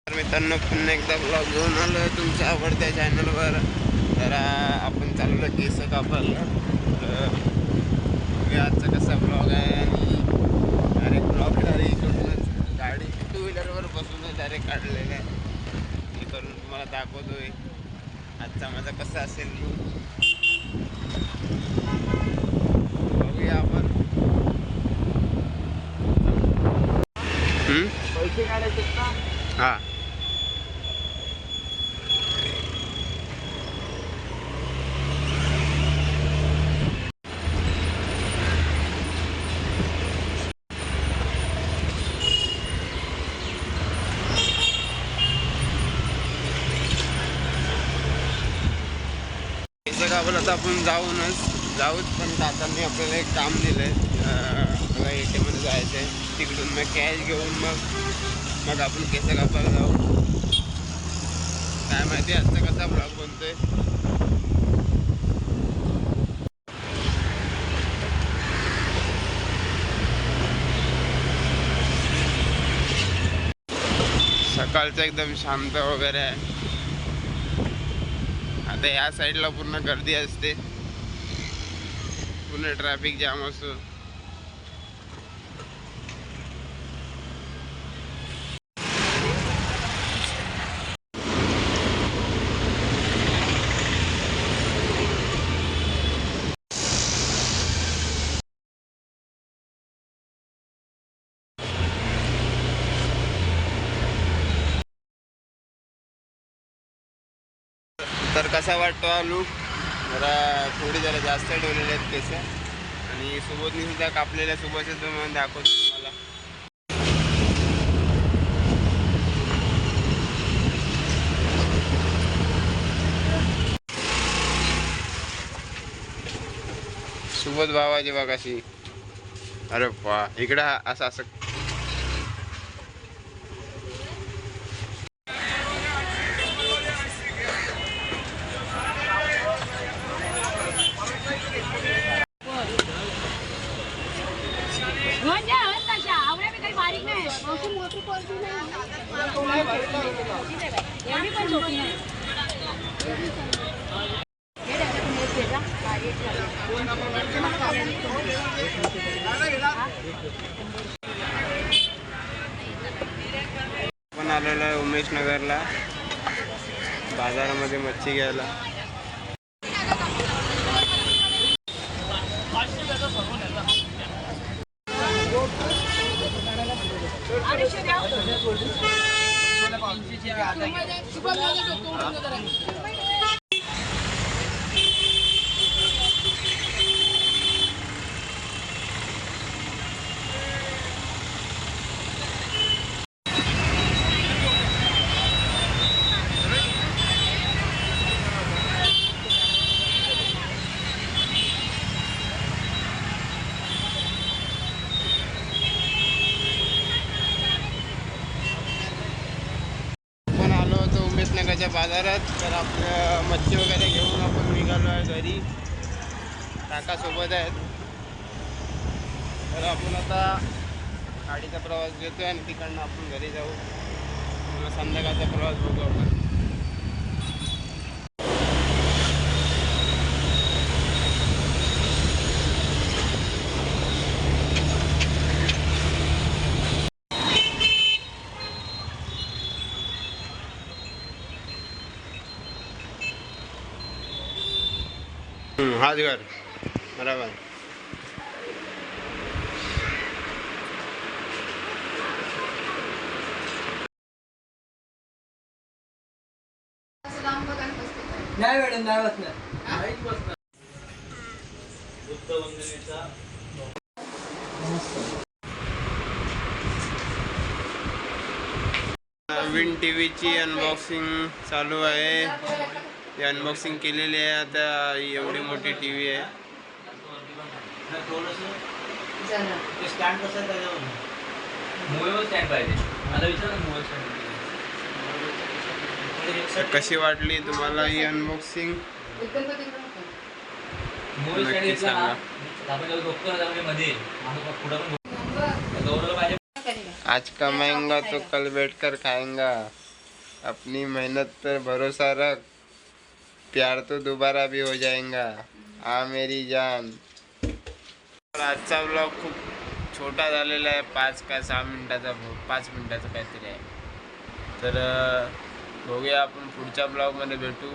मित्रांनो पुन्हा एकदा ब्लॉग घेऊन आलो आहे तुमच्या आवडत्या चॅनलवर. तर आपण चाललो केस कापायला. तर आजचा कसा ब्लॉग आहे आणि डायरेक्ट ब्लॉग इकडूनच गाडी 2 व्हीलरवर बसूनच डायरेक्ट काढलेला आहे. हे करून तुम्हाला दाखवतोय आजचा माझा कसा असेल. बघूया आपण. पैसे काढायचे ना. हां आपण आता आपण जाऊच पण दादांनी आपल्याला एक काम दिलं आहे. ATM मध्ये जायचं आहे. तिकडून मग कॅश घेऊन मग आपण केस कापायला जाऊ. काय माहिती आजचा कसा ब्लॉग बनतोय. सकाळचं एकदम शांत वगैरे आहे. आता या साईडला पूर्ण गर्दी असते, पूर्ण ट्रॅफिक जाम असतो. तर कसा वाटतो हा लूक. जरा जास्त ठेवलेले आहेत केस आणि सुबोधनी सुद्धा कापलेल्या सुबोधचे तुम्हाला दाखवतो तुम्हाला. सुबोध भावाची बघा कशी. अरे वा, इकडं असं आपण आलेलो आहे उमेश नगरला बाजारामध्ये मच्छी घ्यायला. नगरच्या बाजारात. तर आपलं मच्छी वगैरे घेऊन आपण निघालो आहे घरी. काका सोबत आहेत. तर आपण आता गाडीचा प्रवास घेतोय आणि तिकडनं आपण घरी जाऊ. संध्याकाळचा प्रवास बघू आपण. हाच घर बराबर. नाही मॅडम, नाही बसणार. बुद्ध वंदनेचा नवीन टीव्हीची अनबॉक्सिंग चालू आहे. ही अनबॉक्सिंग केलेली आहे. आता एवढी मोठी टीव्ही आहे. स्टँड कसं आहे त्याच्यावर? मोबाईल स्टँड पाहिजे मला. विचार मोबाईल कशी वाटली तुम्हाला ही अनबॉक्सिंग? नक्की सांगा. आज कमाएंगा तो कल बैठकर खाएंगा. अपनी मेहनत पर भरोसा रख, प्यार तो दोबारा भी हो जाएगा, आ मेरी जान. तर आजचा ब्लॉग खूप छोटा झालेला आहे, 5 मिनिटाचा काहीतरी आहे. तर बघूया आपण पुढच्या ब्लॉगमध्ये भेटू.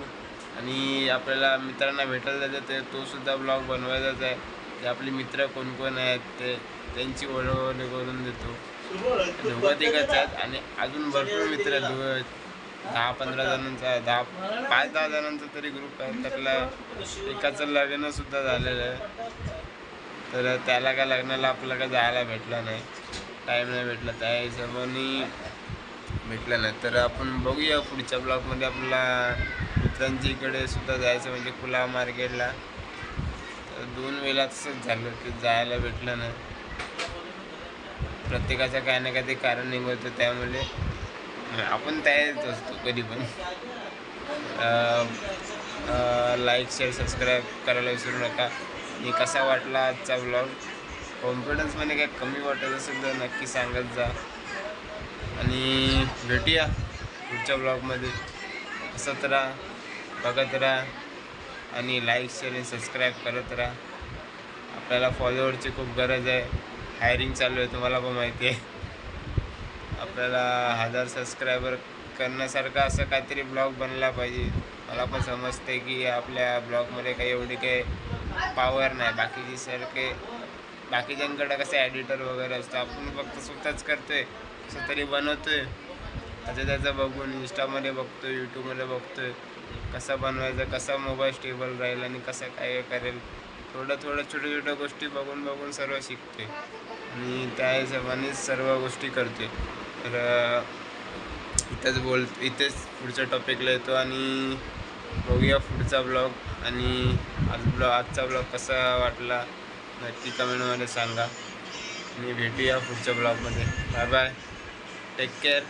आणि आपल्याला मित्रांना भेटायला जायचं ते तो सुद्धा ब्लॉग बनवायचाच आहे. जे आपले मित्र कोण कोण आहेत ते त्यांची ओळख करून देतो. दोघं तिघंच आहेत आणि अजून भरपूर मित्र 10-15 जणांचा 5-10 जणांचा तरी ग्रुप आहे. त्यातला एकाचं लग्न सुद्धा झालेलं आहे. तर त्याला काय लग्नाला आपल्याला काय जायला भेटलं नाही, टाईम नाही भेटला, त्या हिशोबाने भेटलं नाही. तर आपण बघूया पुढच्या ब्लॉगमध्ये आपल्याला मित्रांच्या इकडे सुद्धा जायचं म्हणजे कुला मार्केटला. तर 2 वेळा तसंच झालं की जायला भेटलं नाही. प्रत्येकाचं काही ना काही कारण निघतं, त्यामुळे आपण तयारीच असतो कधी पण. लाईक शेअर सबस्क्राईब करायला विसरू नका. आणि कसा वाटला आजचा ब्लॉग, कॉन्फिडन्समध्ये काय कमी वाटत असेल तर नक्की सांगत जा. आणि भेटूया पुढच्या ब्लॉगमध्ये. हसत राहा, बघत राहा आणि लाईक शेअर आणि सबस्क्राईब करत राहा. आपल्याला फॉलोअरची खूप गरज आहे, हायरिंग चालू आहे, तुम्हाला पण माहिती आहे. आपल्याला 1000 सबस्क्रायबर करण्यासारखं असं काहीतरी ब्लॉग बनला पाहिजे. मला पण समजते की आपल्या ब्लॉगमध्ये काही एवढी काही पॉवर नाही. बाकीच्यांकडे कसं ॲडिटर वगैरे असतं, आपण फक्त स्वतःच करतोय, कसं तरी बनवतोय. त्याचं बघून इंस्टामध्ये बघतोय, यूट्यूबमध्ये बघतोय कसं बनवायचं, कसा मोबाईल स्टेबल राहील आणि कसं काय करेल. थोडं छोट्या गोष्टी बघून सर्व शिकतोय आणि त्या हिशोबानेच सर्व गोष्टी करतोय. तर इथेच पुढच्या टॉपिकला येतो आणि बघूया पुढचा ब्लॉग. आणि आजचा ब्लॉग कसा वाटला नक्की कमेंटमध्ये सांगा. आणि भेटूया पुढच्या ब्लॉगमध्ये. Bye bye, take care.